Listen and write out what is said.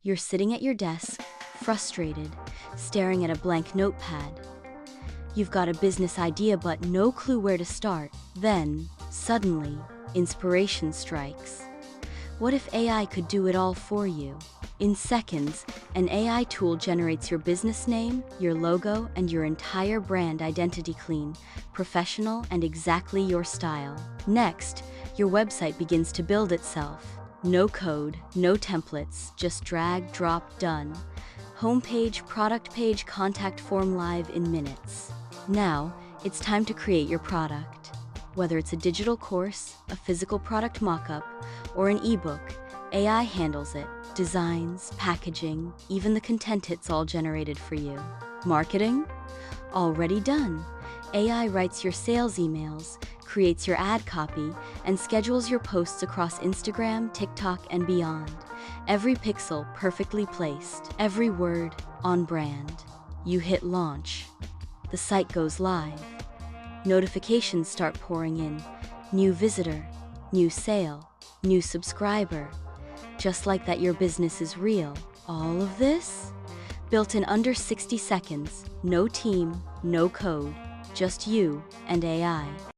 You're sitting at your desk, frustrated, staring at a blank notepad. You've got a business idea but no clue where to start. Then, suddenly, inspiration strikes. What if AI could do it all for you? In seconds, an AI tool generates your business name, your logo, and your entire brand identity clean, professional, and exactly your style. Next, your website begins to build itself. No code, no templates, just drag, drop, done. Homepage, product page, contact form live in minutes. Now, it's time to create your product. Whether it's a digital course, a physical product mock-up, or an ebook, AI handles it. Designs, packaging, even the content, it's all generated for you. Marketing? Already done. AI writes your sales emails, creates your ad copy, and schedules your posts across Instagram, TikTok, and beyond. Every pixel perfectly placed, every word on brand. You hit launch. The site goes live. Notifications start pouring in. New visitor, new sale, new subscriber. Just like that, your business is real. All of this? Built in under 60 seconds. No team, no code, just you and AI.